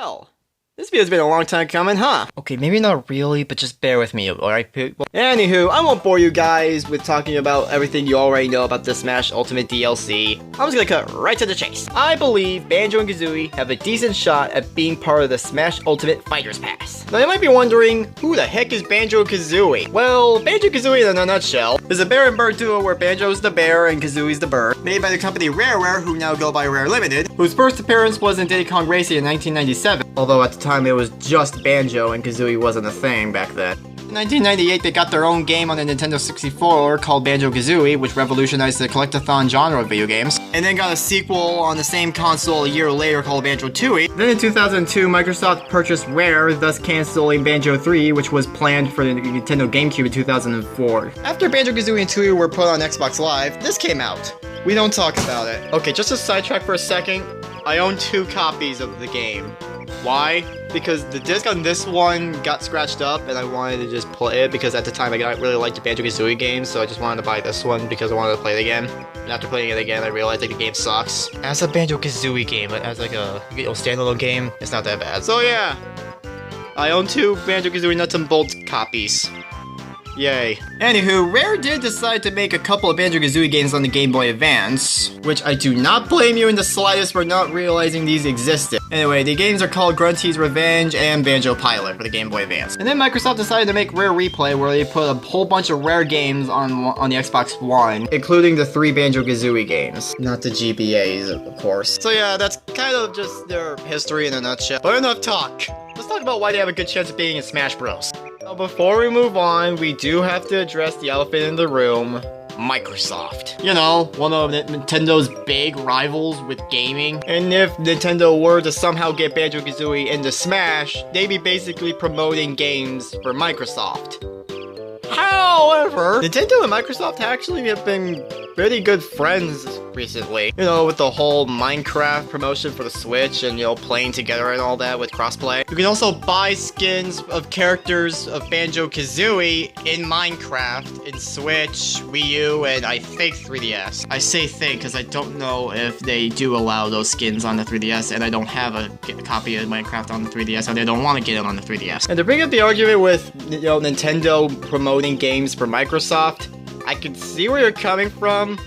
Well, this video's been a long time coming, huh? Okay, maybe not really, but just bear with me, alright people? Anywho, I won't bore you guys with talking about everything you already know about the Smash Ultimate DLC. I'm just gonna cut right to the chase. I believe Banjo and Kazooie have a decent shot at being part of the Smash Ultimate Fighters Pass. Now you might be wondering, who the heck is Banjo-Kazooie? Well, Banjo-Kazooie in a nutshell is a bear and bird duo where Banjo's the bear and Kazooie's the bird, made by the company Rareware, who now go by Rare Limited, whose first appearance was in Diddy Kong Racing in 1997, although at the time it was just Banjo and Kazooie wasn't a thing back then. In 1998, they got their own game on the Nintendo 64 called Banjo-Kazooie, which revolutionized the collectathon genre of video games, and then got a sequel on the same console a year later called Banjo-Tooie. Then in 2002, Microsoft purchased Rare, thus canceling Banjo 3, which was planned for the Nintendo GameCube in 2004. After Banjo-Kazooie and Tooie were put on Xbox Live, this came out. We don't talk about it. Okay, just to sidetrack for a second, I own 2 copies of the game. Why? Because the disc on this one got scratched up and I wanted to just play it because at the time I really liked the Banjo-Kazooie game, so I just wanted to buy this one because I wanted to play it again. And after playing it again, I realized that the game sucks. As a Banjo-Kazooie game, as like a standalone game, it's not that bad. So yeah, I own 2 Banjo-Kazooie nuts and bolts copies. Yay. Anywho, Rare did decide to make a couple of Banjo-Kazooie games on the Game Boy Advance, which I do not blame you in the slightest for not realizing these existed. Anyway, the games are called Grunty's Revenge and Banjo Pilot for the Game Boy Advance. And then Microsoft decided to make Rare Replay, where they put a whole bunch of Rare games on the Xbox One, including the 3 Banjo-Kazooie games. Not the GBAs, of course. So yeah, that's kind of just their history in a nutshell. But enough talk. Let's talk about why they have a good chance of being in Smash Bros. Now, before we move on, we do have to address the elephant in the room, Microsoft. You know, one of Nintendo's big rivals with gaming. And if Nintendo were to somehow get Banjo-Kazooie into Smash, they'd be basically promoting games for Microsoft. However, Nintendo and Microsoft actually have been pretty good friends recently. You know, with the whole Minecraft promotion for the Switch and, you know, playing together and all that with crossplay. You can also buy skins of characters of Banjo-Kazooie in Minecraft, in Switch, Wii U, and I think 3DS. I say think because I don't know if they do allow those skins on the 3DS, and I don't have a copy of Minecraft on the 3DS, and I don't want to get it on the 3DS. And to bring up the argument with, you know, Nintendo promoting games for Microsoft, I can see where you're coming from.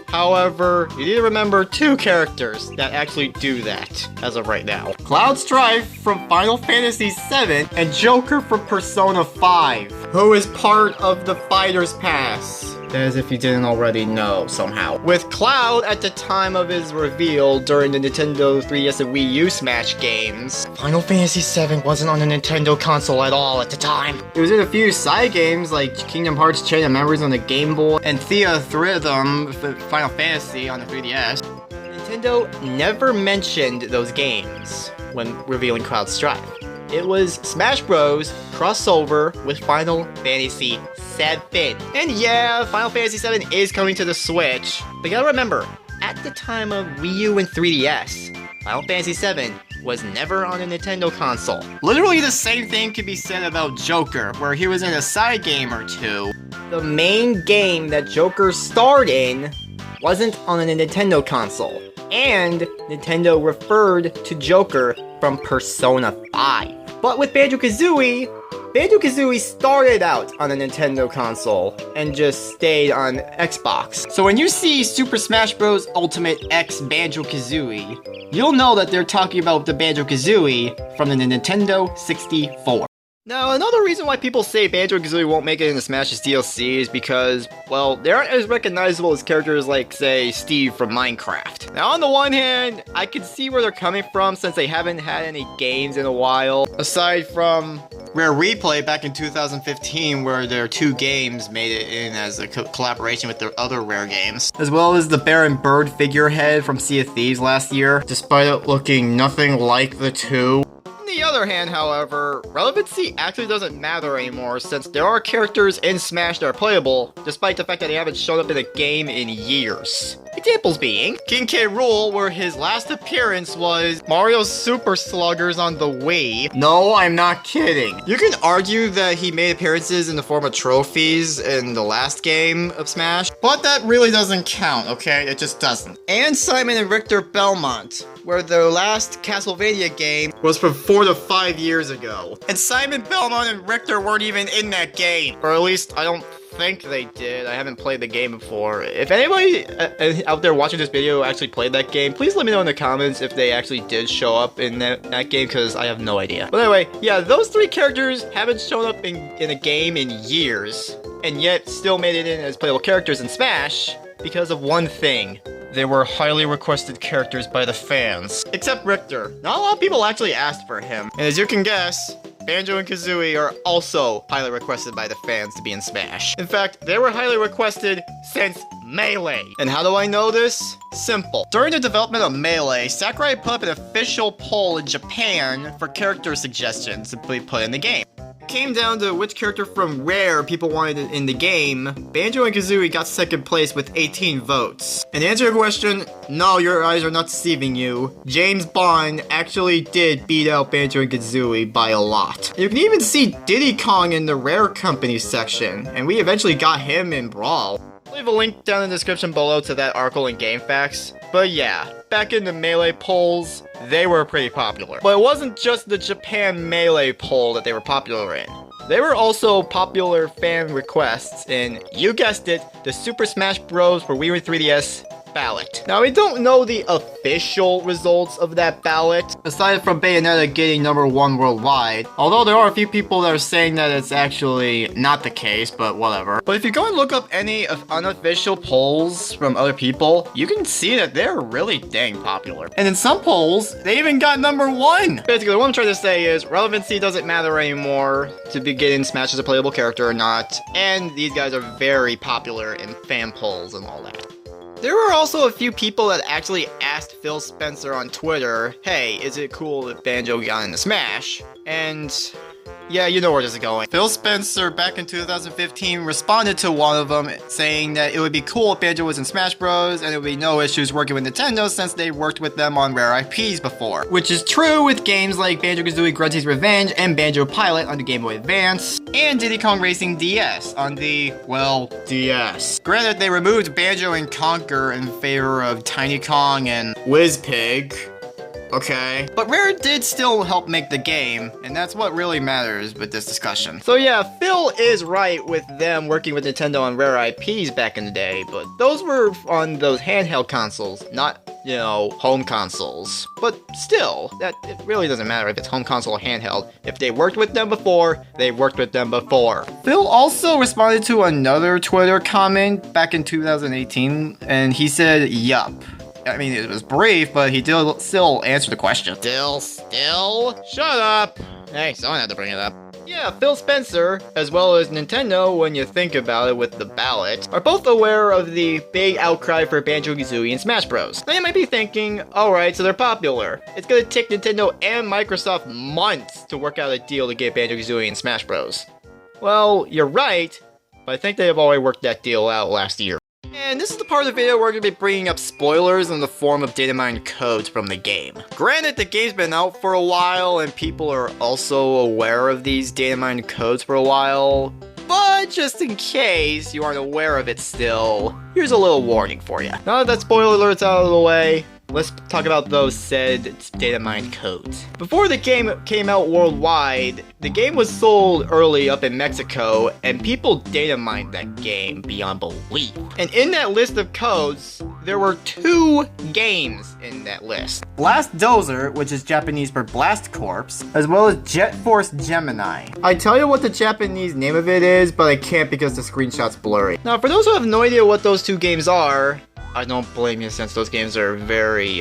However, you need to remember 2 characters that actually do that as of right now. Cloud Strife from Final Fantasy VII and Joker from Persona 5, who is part of the Fighters Pass. As if you didn't already know somehow. With Cloud at the time of his reveal during the Nintendo 3DS and Wii U Smash games, Final Fantasy VII wasn't on the Nintendo console at all at the time. It was in a few side games like Kingdom Hearts Chain of Memories on the Game Boy and Theatrhythm Final Fantasy on the 3DS. Nintendo never mentioned those games when revealing Cloud Strife. It was Smash Bros. Crossover with Final Fantasy VII. And yeah, Final Fantasy VII is coming to the Switch, but you gotta remember, at the time of Wii U and 3DS, Final Fantasy VII was never on a Nintendo console. Literally the same thing could be said about Joker, where he was in a side game or 2. The main game that Joker starred in wasn't on a Nintendo console, and Nintendo referred to Joker from Persona 5. But with Banjo-Kazooie, Banjo-Kazooie started out on a Nintendo console and just stayed on Xbox. So when you see Super Smash Bros. Ultimate X Banjo-Kazooie, you'll know that they're talking about the Banjo-Kazooie from the Nintendo 64. Now, another reason why people say Banjo-Kazooie won't make it into Smash's DLC is because, well, they aren't as recognizable as characters like, say, Steve from Minecraft. Now, on the one hand, I can see where they're coming from since they haven't had any games in a while, aside from Rare Replay back in 2015, where their 2 games made it in as a collaboration with their other Rare games, as well as the Bear and Bird figurehead from Sea of Thieves last year, despite it looking nothing like the 2. On the other hand, however, relevancy actually doesn't matter anymore since there are characters in Smash that are playable, despite the fact that they haven't shown up in a game in years. Examples being King K. Rool, where his last appearance was Mario Super Sluggers on the Wii. No, I'm not kidding. You can argue that he made appearances in the form of trophies in the last game of Smash, but that really doesn't count, okay? It just doesn't. And Simon and Richter Belmont, where their last Castlevania game was from 4 to 5 years ago. And Simon Belmont and Richter weren't even in that game. Or at least, I don't think they did. I haven't played the game before. If anybody out there watching this video actually played that game, please let me know in the comments if they actually did show up in that game, because I have no idea. But anyway, yeah, those 3 characters haven't shown up in a game in years, and yet still made it in as playable characters in Smash because of one thing. They were highly requested characters by the fans. Except Richter. Not a lot of people actually asked for him. And as you can guess, Banjo and Kazooie are also highly requested by the fans to be in Smash. In fact, they were highly requested since Melee. And how do I know this? Simple. During the development of Melee, Sakurai put up an official poll in Japan for character suggestions to be put in the game. It came down to which character from Rare people wanted in the game. Banjo and Kazooie got second place with 18 votes. And to answer your question, no, your eyes are not deceiving you. James Bond actually did beat out Banjo and Kazooie by a lot. You can even see Diddy Kong in the Rare Company section, and we eventually got him in Brawl. I'll leave a link down in the description below to that article in GameFAQs. But yeah, back in the Melee polls, they were pretty popular. But it wasn't just the Japan Melee poll that they were popular in. They were also popular fan requests in, you guessed it, the Super Smash Bros. For Wii U 3DS ballot. Now, we don't know the official results of that ballot, aside from Bayonetta getting #1 worldwide, although there are a few people that are saying that it's actually not the case, but whatever. But if you go and look up any of unofficial polls from other people, you can see that they're really dang popular. And in some polls, they even got #1! Basically, what I'm trying to say is, relevancy doesn't matter anymore to be getting Smash as a playable character or not, and these guys are very popular in fan polls and all that. There were also a few people that actually asked Phil Spencer on Twitter, hey, is it cool that Banjo got into Smash? And yeah, you know where this is going. Phil Spencer, back in 2015, responded to one of them, saying that it would be cool if Banjo was in Smash Bros. And there would be no issues working with Nintendo since they worked with them on rare IPs before. Which is true with games like Banjo-Kazooie Grunty's Revenge and Banjo Pilot on the Game Boy Advance, and Diddy Kong Racing DS on the, well, DS. Granted, they removed Banjo and Conker in favor of Tiny Kong and Whizpig. Okay. But Rare did still help make the game, and that's what really matters with this discussion. So yeah, Phil is right with them working with Nintendo on rare IPs back in the day, but those were on those handheld consoles, not, you know, home consoles. But still, that it really doesn't matter if it's home console or handheld. If they worked with them before, they worked with them before. Phil also responded to another Twitter comment back in 2018, and he said, yup. I mean, it was brief, but he did still answer the question. Still? Shut up! Hey, someone had to bring it up. Yeah, Phil Spencer, as well as Nintendo, when you think about it with the ballot, are both aware of the big outcry for Banjo-Kazooie and Smash Bros. Now you might be thinking, alright, so they're popular. It's gonna take Nintendo and Microsoft months to work out a deal to get Banjo-Kazooie and Smash Bros. Well, you're right, but I think they have already worked that deal out last year. And this is the part of the video where we're going to be bringing up spoilers in the form of Datamine Codes from the game. Granted, the game's been out for a while, and people are also aware of these Datamine Codes for a while, but just in case you aren't aware of it still, here's a little warning for you. Now that spoiler alert's out of the way, let's talk about those said Datamine Codes. Before the game came out worldwide, the game was sold early up in Mexico, and people datamined that game beyond belief. And in that list of codes, there were 2 games in that list. Blast Dozer, which is Japanese for Blast Corpse, as well as Jet Force Gemini. I tell you what the Japanese name of it is, but I can't because the screenshot's blurry. Now, for those who have no idea what those 2 games are, I don't blame you since those games are very,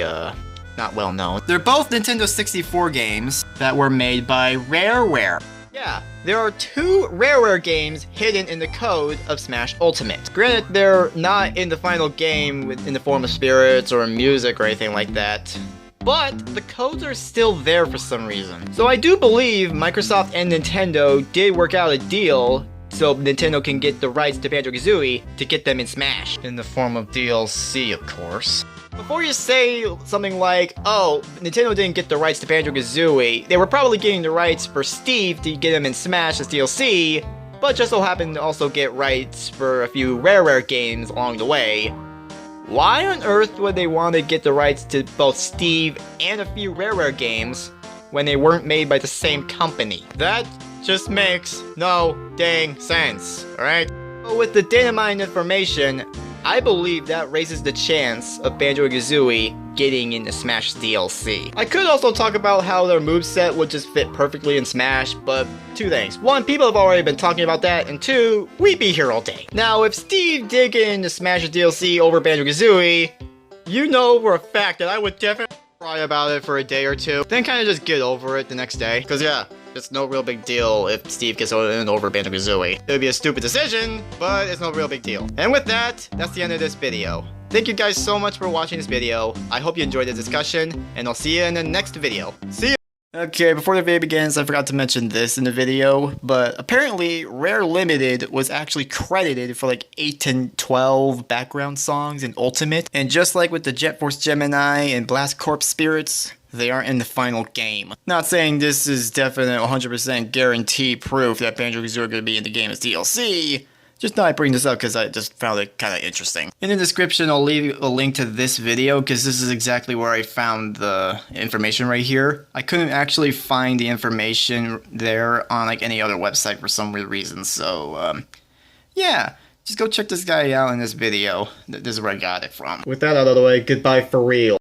not well known. They're both Nintendo 64 games that were made by Rareware. Yeah, there are 2 Rareware games hidden in the code of Smash Ultimate. Granted, they're not in the final game in the form of spirits or music or anything like that, but the codes are still there for some reason. So I do believe Microsoft and Nintendo did work out a deal so Nintendo can get the rights to Banjo-Kazooie to get them in Smash. In the form of DLC, of course. Before you say something like, oh, Nintendo didn't get the rights to Banjo-Kazooie, they were probably getting the rights for Steve to get him in Smash as DLC, but just so happened to also get rights for a few rare games along the way. Why on earth would they want to get the rights to both Steve and a few rare games when they weren't made by the same company? That just makes no dang sense, alright? But with the Datamine information, I believe that raises the chance of Banjo-Kazooie getting into Smash DLC. I could also talk about how their moveset would just fit perfectly in Smash, but two things. One, people have already been talking about that, and two, we'd be here all day. Now, if Steve did get into Smash DLC over Banjo-Kazooie, you know for a fact that I would definitely cry about it for a day or two, then kind of just get over it the next day. Cause yeah, it's no real big deal if Steve gets in over Banjo-Kazooie. It would be a stupid decision, but it's no real big deal. And with that, that's the end of this video. Thank you guys so much for watching this video. I hope you enjoyed the discussion, and I'll see you in the next video. See ya! Okay, before the video begins, I forgot to mention this in the video, but apparently Rare Limited was actually credited for like 8 to 12 background songs in Ultimate, and just like with the Jet Force Gemini and Blast Corps Spirits, they aren't in the final game. Not saying this is definite 100% guarantee proof that Banjo-Kazooie are going to be in the game as DLC, just thought I'd bring this up because I just found it kind of interesting. In the description, I'll leave a link to this video because this is exactly where I found the information right here. I couldn't actually find the information there on like any other website for some weird reason, so yeah, just go check this guy out in this video. This is where I got it from. With that out of the way, goodbye for real.